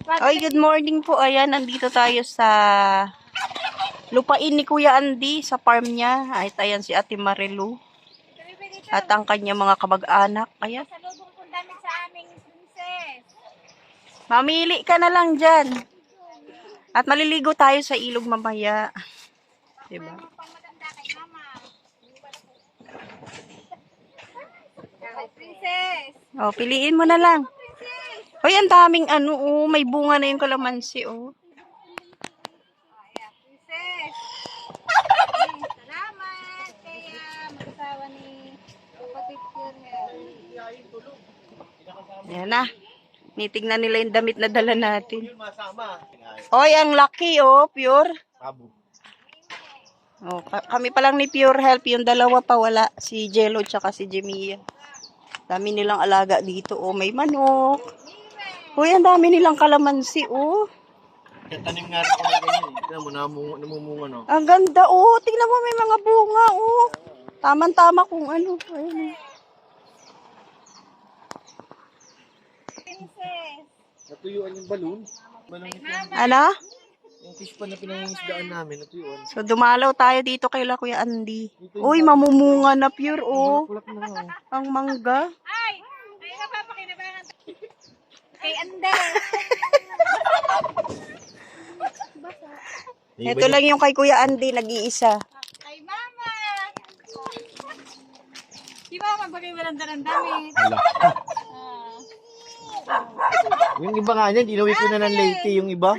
Oy, good morning po. Ayan, nandito tayo sa lupain ni Kuya Andy sa farm niya. Ay, ayan si Ate Marilu at ang kanya mga kamag-anak. Ayan. Salubong po damit sa aming princess. Mamili ka na lang dyan. At maliligo tayo sa ilog mamaya. Diba? Anong pang maganda kay mama? Kay princess. O, piliin mo na lang. Princess. Hoy, ang daming ano, oh, may bunga na yung kalamansi, oh. Ayan, princess. Salamat kaya mag-asawa ni kapatid ko niya. Ayan na. Nitignan nila yung damit na dala natin. Hoy, ang laki, oh, pure. Oh, kami pa lang ni Pure Health, yung dalawa pa wala, si Jello tsaka si Jemia. Dami nilang alaga dito, oh, may manok. Hoy, ang dami nilang kalamansi, oh. Tanim nga rin ako ng ganyan. Tignan mo, namumunga, no? Ang ganda, oh. Tingnan mo, may mga bunga, oh. Tama-tama kung ano. Ayun, oh. Princess. Natuyuan yung balon. Ano? Yung fish pa na pinangingisdaan namin, natuyuan. So, dumalaw tayo dito kay Kuya Andy. Uy, mamumunga na, Pure, oh. Kulak na nga, oh. Ang mangga. Ay, napapakinabangan. Kay Ande. Ito lang yung kay Kuya Andy, nag-iisa. Kay mama. Di ba magbagay malanda ng damit? Hala. Yung iba nga niyan, inuwi ko na ng Leyte yung iba.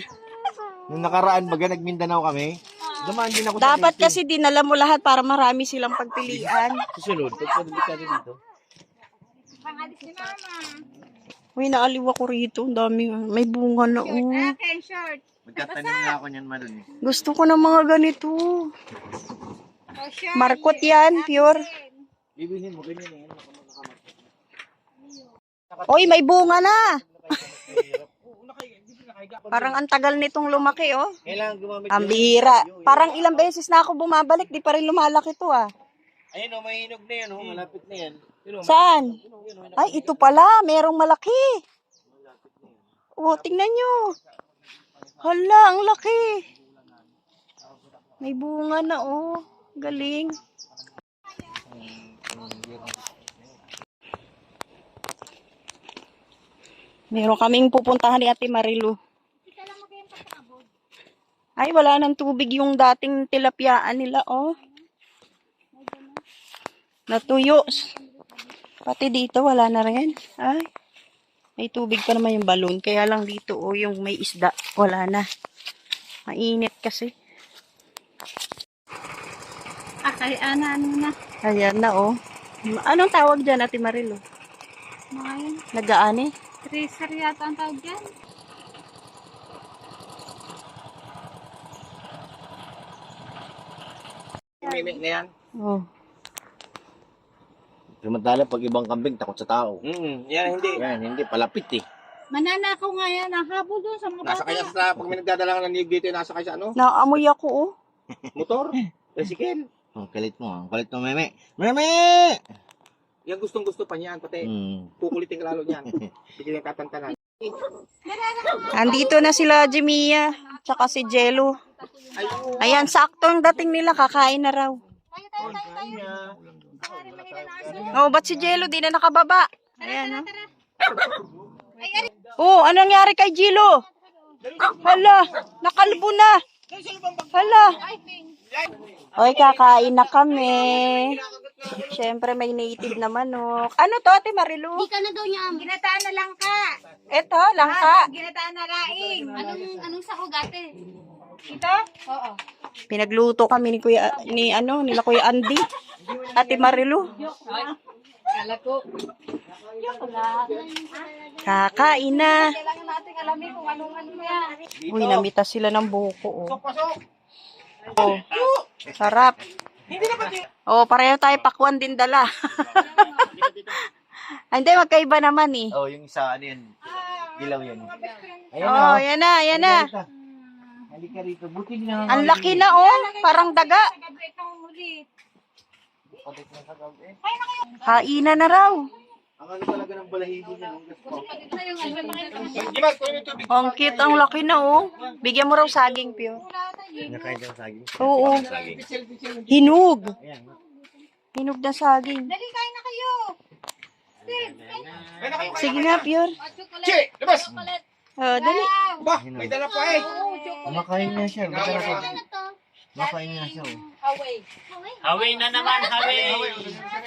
Nung nakaraan, baga nagmindanao kami. Dumaan din ako sa Dapat Leyte. kasi dinala mo lahat para marami silang pagpilian. Susunod, pagpabalik ka rin dito. Pangalis ni mama. Uy, naaliw ako rito. Ang dami. May bunga na, Short, oh. akin, short. Magtatanim nga ako niyan, Malun. Gusto ko ng mga ganito. Oh, short. Markot yan, Pure. Bibilhin mo, ganyan na yan. Uy, may bunga na. Parang ang tagal nitong lumaki, oh. Kailangan gumamit Ang bihira. Parang ilang beses na ako bumabalik, di pa rin lumalaki to, ah. Ayun, oh, may hinog na yan, oh. Malapit na yan. Yun, oh, Saan? Ay, ito pala. Merong malaki. Oh, tingnan nyo. Hala, ang laki. May bunga na, oh. Galing. Meron kaming pupuntahan ni Ate Marilu. Ay, wala nang tubig yung dating tilapyaan nila, oh. Natuyo. Pati dito, wala na rin. Ay, may tubig pa naman yung balon. Kaya lang dito, oh, yung may isda, wala na. Mainit kasi. Kay Ana, ano na? Ayan na, oh. Anong tawag dyan, Ate Marilu? Mga yun. Nagaani? Tracer yata ang tawag dyan. mimik na yan. Oh. Samantala, pag ibang kambing, takot sa tao. Yan, hindi. Yan, hindi. Palapit, eh. Mananakaw nga yan. Ang habol doon sa mga Nasa bata. kaya sa, pag may nagdadala ng niyog dito, nasa kaya sa ano? Naamoy ako, oh. Motor? Tricycle? Ang kalit mo, ang kalit mo, meme. Meme! Yan gustong-gusto pa niyan, pati kukulitin ka lalo niyan. Bigyan yung katantanan. Andito na sila, Jemia. Tsaka si Jello. Ayan, saktong dating nila. Kakain na raw. Oh, ba't si Jello di na nakababa? Ayan, oh. Oh, anong nangyari kay Jello? Hala, nakalbo na. Hala. Oy, kakain na kami. Siyempre, may native na manok. Ano to, Ate Marilu? Hindi ka na daw niya. Ginataan na lang ka. Eto, langka. Ginataan na laing. Anong sahog ate? Ito? Oo. Pinagluto kami nila Kuya Andy. Ate Marilu. Kala ko. Kakain na. Kailangan natin alamin kung anong ano yan. Uy, namita sila ng buko, oh. Oh, sarap. Oh, pareho tayo pakwan din dala. Ay, hindi, magkaiba naman eh. Oh, yung isa, ano yan? Ilaw yan. Ayan Oh, yan na, yan na. Halika rito. Buti na. Ang laki na, oh. Parang daga. Itong ulit. Kainan na raw. Ang ano talaga ng balahibo niya. Ito yung ano. Di ba? Kunin yung tubig. Ang cute, ang laki na oh. Bigyan mo raw saging, Pure. Nakain siya saging. Oo. Saging. Hinog. Ayan. Hinog na saging. Dali, kain na kayo. Sige nga, Pure. Che! Labas! Oh, dali. Ba, may dala pa eh. Kumakain na siya. Kumakain na siya. Away. Hawi na naman, hawi!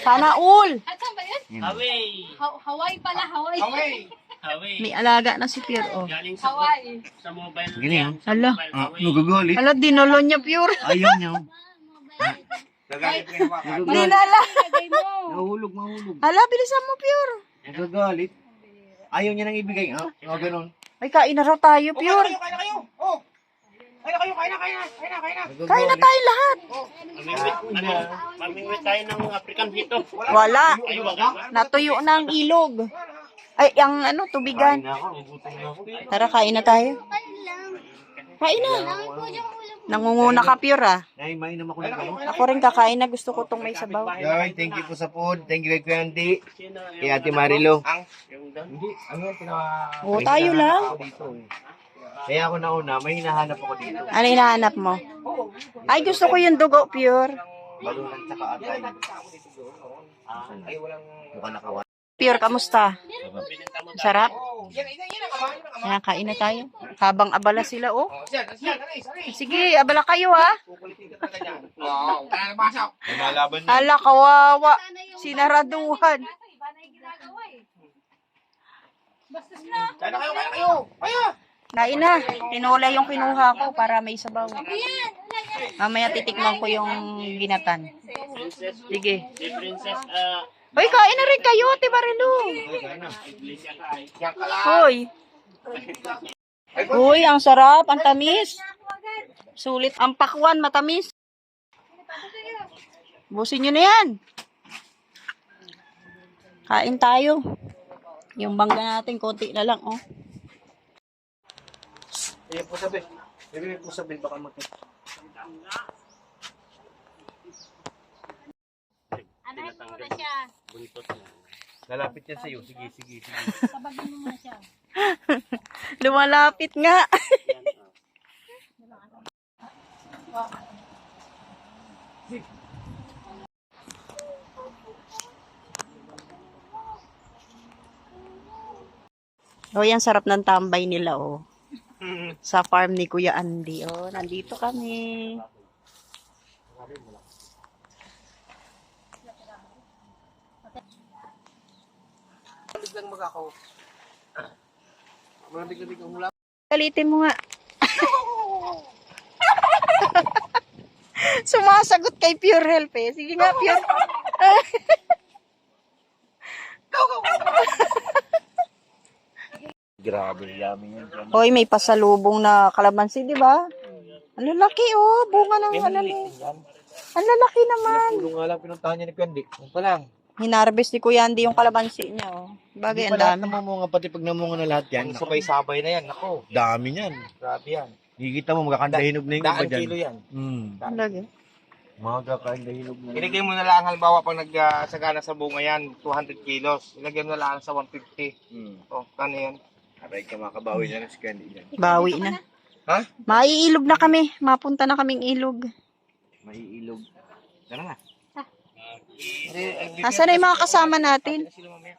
Sana all. At saan ba yun? Hawi! Hawaii pala, Hawaii. Okay. Hawi! May alaga na si Pure, oh. Galing sa, Hawaii. sa mobile. Sige na. Hala. Nagagalit. Hala, dinolo niya, Pure. Ayaw niya. Nagalit ka yung baka. Dinala. Lagay mo. Mahulog, mahulog. Hala, bilisan mo, Pure. Nagagalit. Ayaw niya nang ibigay. Ha? Mga ganon. Ay, kain na raw tayo, Pure. Kain na kayo. Oh. Kain na kayo, kain na. Kain na tayo lahat. Mamingwit tayo ng African dito. Wala. Ay, wag. Natuyo na ang ilog. Ay, ang ano, tubigan. Tara, kain na tayo. Kain na. Nangunguna ka, Pure, ah. Ay, mainam ako ng gamot. Ako rin kakain na. Gusto ko tong may sabaw. Guys, thank you po sa food. Thank you kay Kuya Andy. Kay Ate Marilo. Hindi, ano yung pina... Oo, tayo lang. Kaya ako nauna, may hinahanap ako dito. Ano hinahanap mo? Ay, gusto ko yung dugo, Pure. Balunan sa kaatay. Ay, walang... Mukhang nakawa. Pure, kamusta? Sarap? Yan ang ama. Kaya kain na tayo. Habang abala sila, oh. Yan, alis. Sige, abala kayo, ha. Kukulitin ka talaga yan. Wow, tara na pasok. Lumalaban niya. Hala, kawawa. Sinaraduhan. Iba na yung ginagawa eh. Bastos na. Kain na kayo. Kaya! Kain na. Tinola yung kinuha ko para may sabaw. Ayan. Mamaya titikman ko yung ginatan. Sige. Si Princess, Hoy, kain na rin kayo, Ate Marilu. Yan ka lang. Hoy. Uy, ang sarap, ang tamis. Sulit ang pakwan, matamis. Busin nyo na yan. Kain tayo. Yung bangga natin, konti na lang, oh. Ayan po sabi. Bibigay po sabi, baka mag... Anahin mo muna siya. buntot na. Lalapit yan sa'yo. Sige. Sabagin mo muna siya. Lumalapit nga. Oh, yan sarap ng tambay nila, oh. Sa farm ni Kuya Andy, oh. Nandito kami. Biglang mag-ako. Biglang ang hula. Kalitin mo nga. Sumasagot kay Pure Health, eh. Sige nga, Pure. Grabe, yummy yan. Hoy, may pasalubong na kalamansi, di ba? Ang lalaki, oh. Bunga ng ano. Ang lalaki naman. Pulong nga lang pinuntahan niya ni Kuya Andy. Yung pa lang. Hinarvest ni Kuya Andy yung kalamansi niya, oh. Bagay, ang dami. Namumunga, pati pag namunga na lahat yan. Sabay-sabay na yan. Ako. Dami yan. Grabe yan. Higita mo, magkakandahinog na yung iba Daan dyan. kilo yan. Lagi. Magkakandahinog na. Ilagay mo na lang, halimbawa pag nagsagana sa bunga yan, 200 kilos. Ilagay mo na lang sa 150. O, kano yan? Aray ka, makabawi na rin si Kuya Andy yan. Bawi na. Ha? Maiilog na kami. Mapunta na kaming ilog. Maiilog. Tara na. Asan na yung mga kasama natin? Sila mamaya.